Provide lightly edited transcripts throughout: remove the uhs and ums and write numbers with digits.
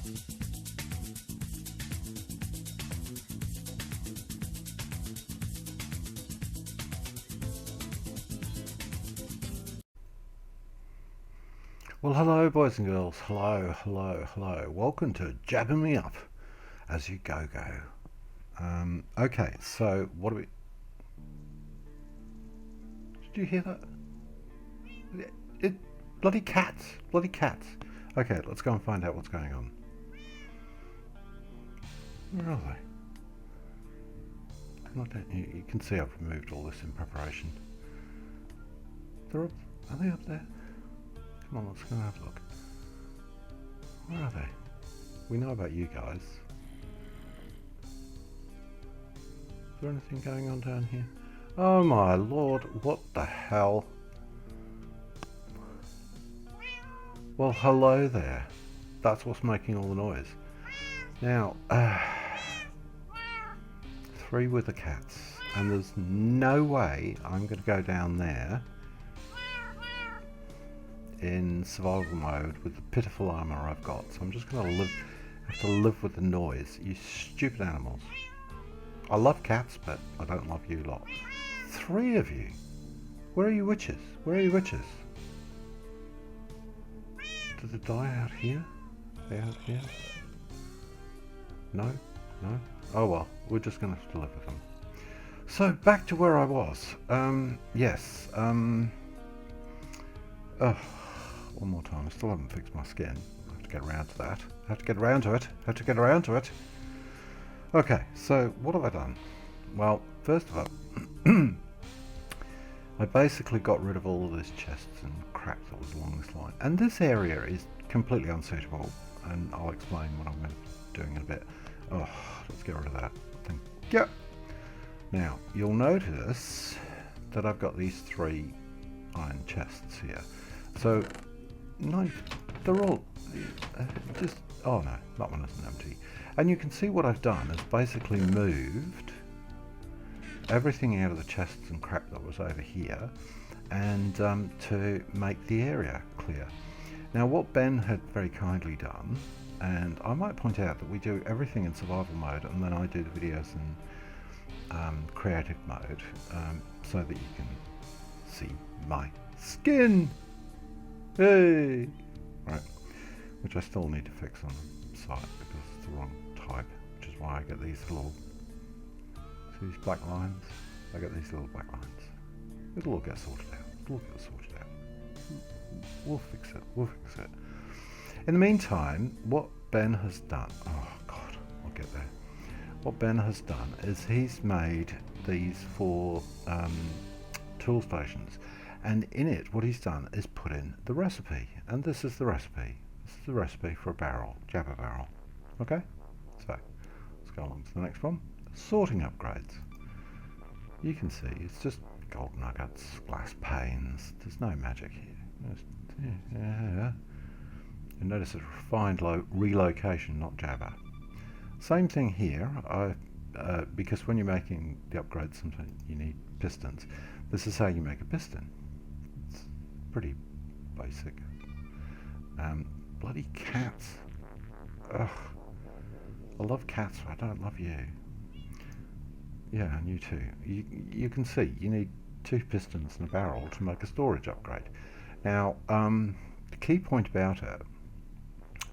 Well, hello boys and girls, hello, hello, hello. Welcome to Jabbing Me Up as you go. Okay, so what do we... Did you hear that? Bloody cats, bloody cats. Okay, let's go and find out what's going on. Where are they? You can see I've removed all this in preparation. They're up, are they up there? Come on, let's go and have a look. Where are they? We know about you guys. Is there anything going on down here? Oh my lord, what the hell? Well, hello there. That's what's making all the noise. Now, 3 with the cats, and there's no way I'm going to go down there in survival mode with the pitiful armor I've got, so I'm just going to have to live with the noise. You stupid animals. I love cats, but I don't love you lot. 3 of you. Where are you witches? Where are you witches? Did it die out here? Are they out here? No? No? Oh well, we're just going to have to live with them. So back to where I was. Yes. One more time. I still haven't fixed my skin. I have to get around to that. I have to get around to it. I have to get around to it. Okay, so what have I done? Well, first of all, I basically got rid of all of this chests and crap that was along this line. And this area is completely unsuitable, and I'll explain what I'm going to be doing in a bit. Oh, let's get rid of that. Thank you. Now, you'll notice that I've got these 3 iron chests here. So, no, they're all just, oh no, that one isn't empty. And you can see what I've done is basically moved everything out of the chests and crap that was over here, and to make the area clear. Now what Ben had very kindly done, and I might point out that we do everything in survival mode, and then I do the videos in creative mode, so that you can see my skin. Hey! Right, which I still need to fix on the site because it's the wrong type, which is why I get these little, see these black lines? I get these little black lines. It'll all get sorted out. It'll all get sorted out. We'll fix it. We'll fix it. In the meantime, what Ben has done, oh god, I'll get there. What Ben has done is he's made these 4 tool stations. And in it, what he's done is put in the recipe. And this is the recipe. This is the recipe for a barrel, JABBA barrel. Okay? So, let's go on to the next one. Sorting upgrades. You can see it's just gold nuggets, glass panes. There's no magic here. Yeah. You notice it's refined relocation, not JABBA. Same thing here. Because when you're making the upgrades, sometimes you need pistons. This is how you make a piston. It's pretty basic. Bloody cats. Ugh. I love cats, but I don't love you. Yeah, and you too. You can see you need 2 pistons and a barrel to make a storage upgrade. Now, the key point about it,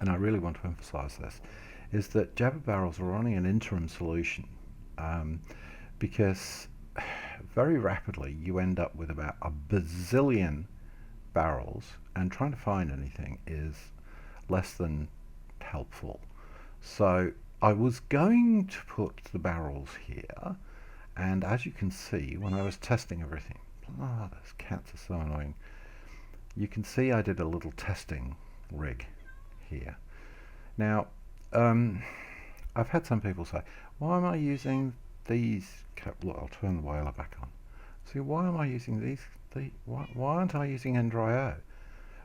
and I really want to emphasize this, is that JABBA barrels are only an interim solution, because very rapidly you end up with about a bazillion barrels, and trying to find anything is less than helpful. So I was going to put the barrels here, and as you can see, when I was testing everything, those cats are so annoying. You can see I did a little testing rig here. Now, I've had some people say, why am I using these? Look, I'll turn the boiler back on. See, why am I using these? Why aren't I using Ender.io?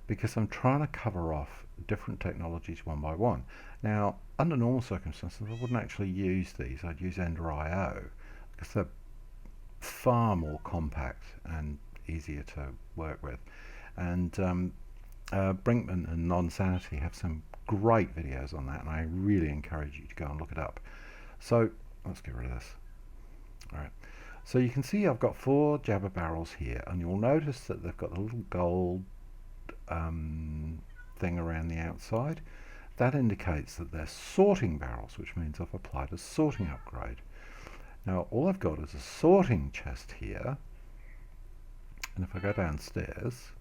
Because I'm trying to cover off different technologies one by one. Now, under normal circumstances, I wouldn't actually use these. I'd use Ender.io because they're far more compact and easier to work with. And Brinkman and Non-Sanity have some great videos on that, and I really encourage you to go and look it up. So let's get rid of this. All right. So you can see I've got 4 JABBA barrels here, and you'll notice that they've got a little gold thing around the outside. That indicates that they're sorting barrels, which means I've applied a sorting upgrade. Now all I've got is a sorting chest here, and if I go downstairs,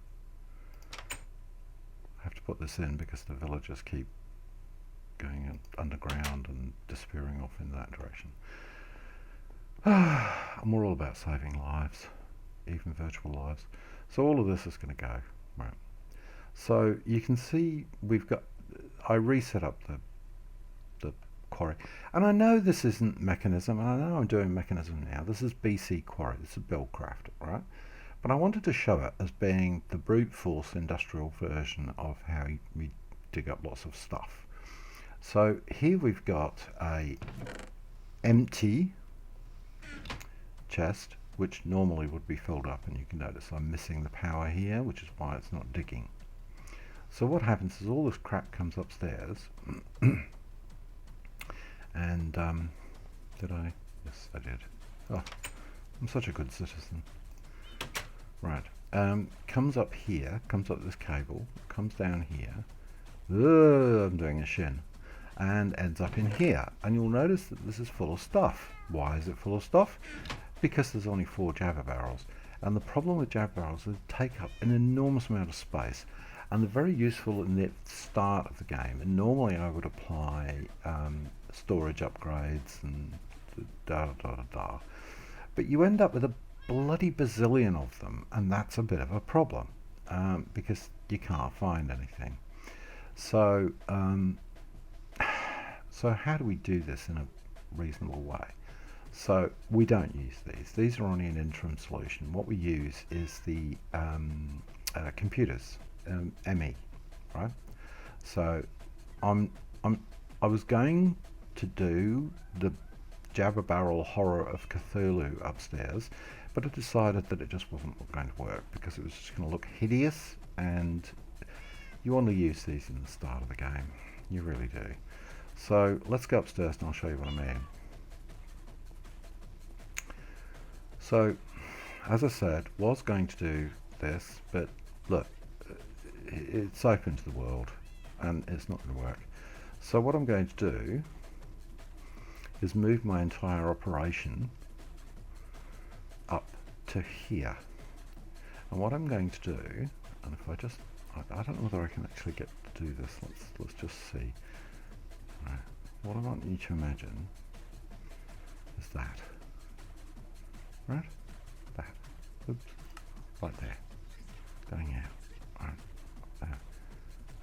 I have to put this in because the villagers keep going underground and disappearing off in that direction. And we're all about saving lives, even virtual lives. So all of this is going to go. Right. So you can see I reset up the quarry. And I know this isn't Mekanism, and I know I'm doing Mekanism now. This is BC Quarry, this is Buildcraft, right? But I wanted to show it as being the brute force industrial version of how we dig up lots of stuff. So here we've got a empty chest, which normally would be filled up, and you can notice I'm missing the power here, which is why it's not digging. So what happens is all this crap comes upstairs, and did I? Yes, I did. Oh, I'm such a good citizen. Right, comes up here, comes up this cable, comes down here, I'm doing a shin, and ends up in here. And you'll notice that this is full of stuff. Why is it full of stuff? Because there's only 4 JABBA barrels. And the problem with JABBA barrels is they take up an enormous amount of space, and they're very useful in the start of the game. And normally I would apply storage upgrades and da. But you end up with a bloody bazillion of them, and that's a bit of a problem because you can't find anything. So so how do we do this in a reasonable way? So we don't use these. These are only an interim solution. What we use is the computers, ME, right? So I was going to do the JABBA barrel horror of Cthulhu upstairs, but I decided that it just wasn't going to work because it was just going to look hideous, and you want to use these in the start of the game. You really do. So let's go upstairs and I'll show you what I mean. So, as I said, was going to do this, but look, it's open to the world and it's not going to work. So what I'm going to do is move my entire operation up to here. And what I'm going to do, and if I just, I don't know whether I can actually get to do this, let's just see. Right. What I want you to imagine is that. Right? That. Oops. Right there. Going out. Right. There.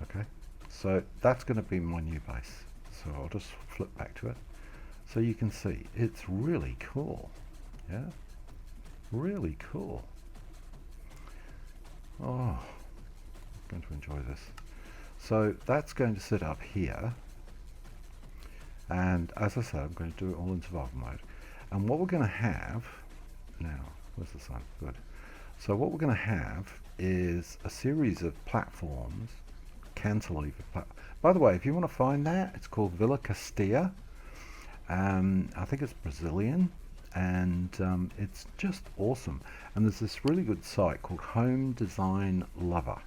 Okay. So that's going to be my new base. So I'll just flip back to it. So you can see it's really cool. Yeah? Really cool. Oh, I'm going to enjoy this. So that's going to sit up here. And as I said, I'm going to do it all in survival mode. And what we're going to have now, where's the sun? Good. So what we're going to have is a series of platforms, cantilever platforms. By the way, if you want to find that, it's called Villa Castilla. I think it's Brazilian, and it's just awesome. And there's this really good site called Home Design Lover.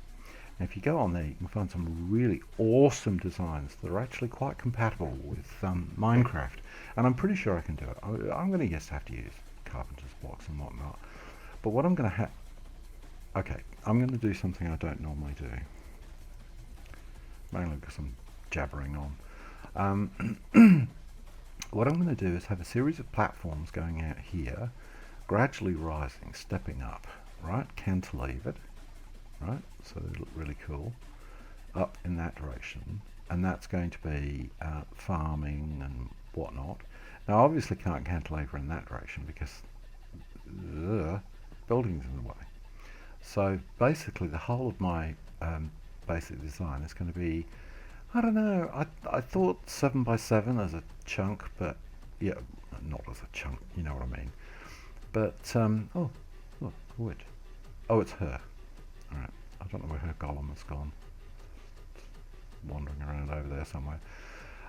And if you go on there, you can find some really awesome designs that are actually quite compatible with Minecraft. And I'm pretty sure I can do it. I'm going to have to use carpenter's blocks and whatnot. But what I'm going to have... Okay, I'm going to do something I don't normally do. Mainly because I'm jabbering on. What I'm going to do is have a series of platforms going out here, gradually rising, stepping up, right? Cantilevered, right? So they look really cool. Up in that direction. And that's going to be farming and whatnot. Now I obviously can't cantilever in that direction because buildings in the way. So basically the whole of my basic design is going to be, I don't know, I thought 7 by 7 as a chunk, but yeah, not as a chunk, you know what I mean. But, oh, look, wood. Oh, it's her. Alright, I don't know where her golem has gone. wandering around over there somewhere.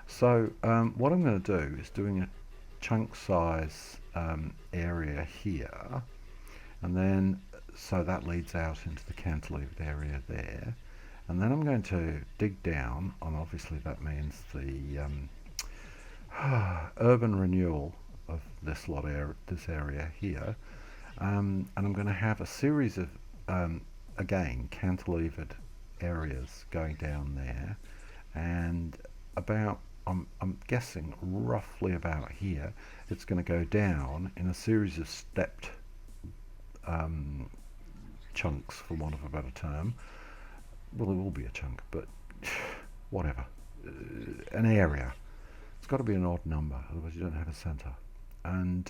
So what I'm going to do is doing a chunk size area here, and then so that leads out into the cantilevered area there, and then I'm going to dig down, and obviously that means the urban renewal of this this area here, and I'm going to have a series of again cantilevered areas going down there, and about I'm guessing roughly about here it's going to go down in a series of stepped chunks, for want of a better term. Well, it will be a chunk, but whatever. An area. It's got to be an odd number, otherwise you don't have a centre. And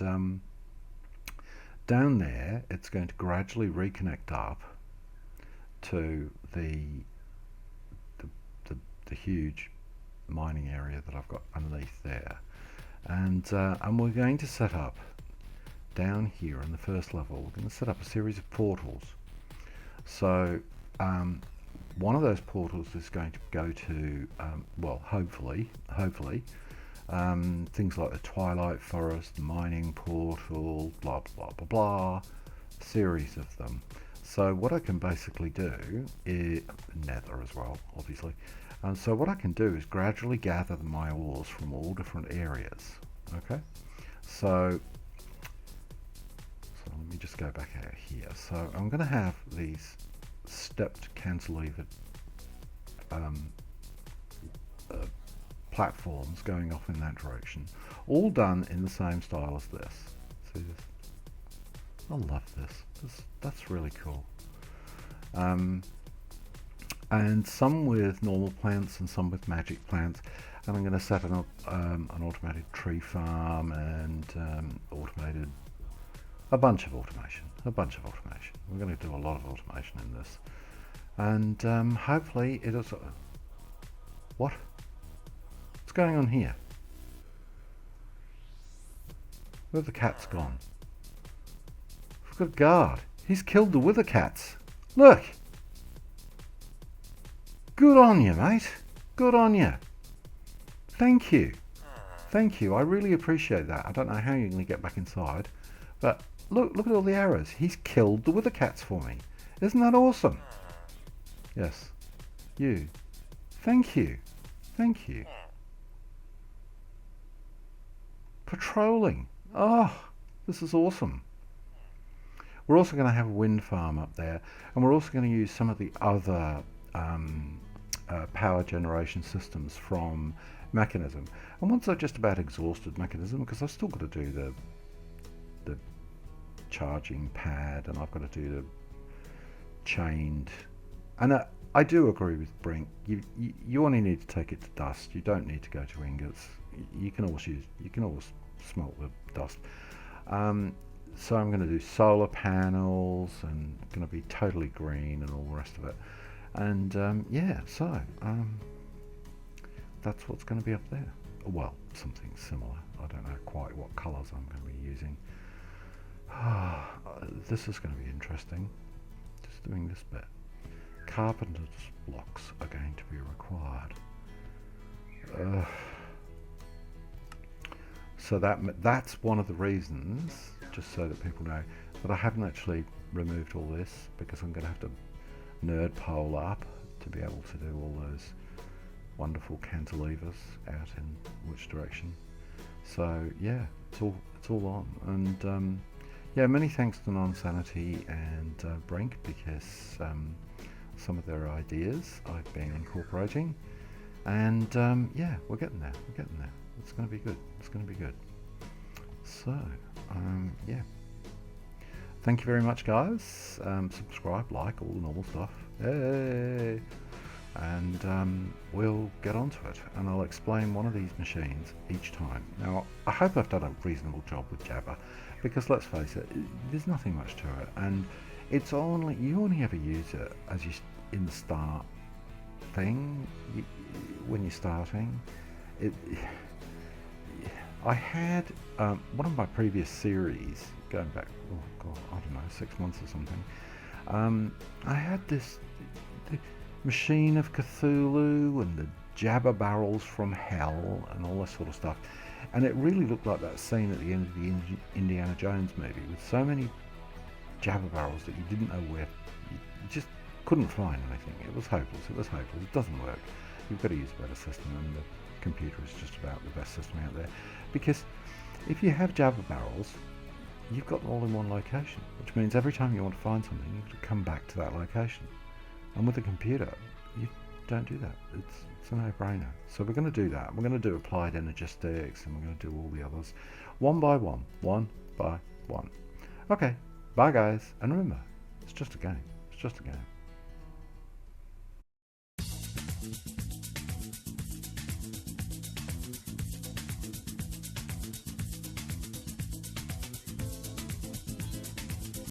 down there, it's going to gradually reconnect up to the huge mining area that I've got underneath there. And we're going to set up down here in the first level, we're going to set up a series of portals. So one of those portals is going to go to, well, hopefully, things like the Twilight Forest, the mining portal, blah, blah, blah, blah, series of them. So what I can basically do is, nether as well, obviously. And so what I can do is gradually gather my ores from all different areas. Okay, so let me just go back out here. So I'm going to have these stepped cantilevered platforms going off in that direction, all done in the same style as this. See this? I love this. That's really cool. And some with normal plants and some with magic plants. And I'm going to set up an automated tree farm and automated a bunch of automation. We're going to do a lot of automation in this, and hopefully it is. What? What's going on here? Where have the cats gone? We've got a guard. He's killed the wither cats. Look. Good on you, mate. Good on you. Thank you. Thank you. I really appreciate that. I don't know how you're going to get back inside, but look at all the arrows. He's killed the wither cats for me. Isn't that awesome? Yes. You. Thank you. Thank you. Patrolling. Oh, this is awesome. We're also going to have a wind farm up there, and we're also going to use some of the other power generation systems from Mekanism. And once I've just about exhausted Mekanism, because I've still got to do the charging pad, and I've got to do the chained, and I do agree with Brink. You only need to take it to dust. You don't need to go to ingots. You can always smelt the dust. So I'm going to do solar panels, and going to be totally green and all the rest of it. And yeah, so that's what's going to be up there. Well, something similar. I don't know quite what colours I'm going to be using. This is going to be interesting. Just doing this bit. Carpenter's blocks are going to be required. So that's one of the reasons, just so that people know, that I haven't actually removed all this, because I'm going to have to nerd pole up to be able to do all those wonderful cantilevers out in which direction. So yeah, it's all on. And yeah, many thanks to Non-Sanity and Brink, because some of their ideas I've been incorporating, and yeah, we're getting there. It's going to be good. So yeah, thank you very much, guys. Subscribe, like, all the normal stuff. Hey! And we'll get onto it, and I'll explain one of these machines each time. Now, I hope I've done a reasonable job with JABBA, because let's face it, there's nothing much to it, and it's only, you only ever use it as you in the start thing, when you're starting. I had one of my previous series, going back, oh god, I don't know, 6 months or something. I had this, Machine of Cthulhu and the JABBA barrels from hell and all this sort of stuff. And it really looked like that scene at the end of the Indiana Jones movie with so many JABBA barrels that you didn't know where. You just couldn't find anything. It was hopeless. It was hopeless. It doesn't work. You've got to use a better system, and the computer is just about the best system out there. Because if you have JABBA barrels, you've got them all in one location, which means every time you want to find something, you have to come back to that location. And with a computer, you don't do that. It's a no-brainer. So we're going to do that. We're going to do applied energistics, and we're going to do all the others one by one by one. Okay, bye guys, and remember, it's just a game. It's just a game.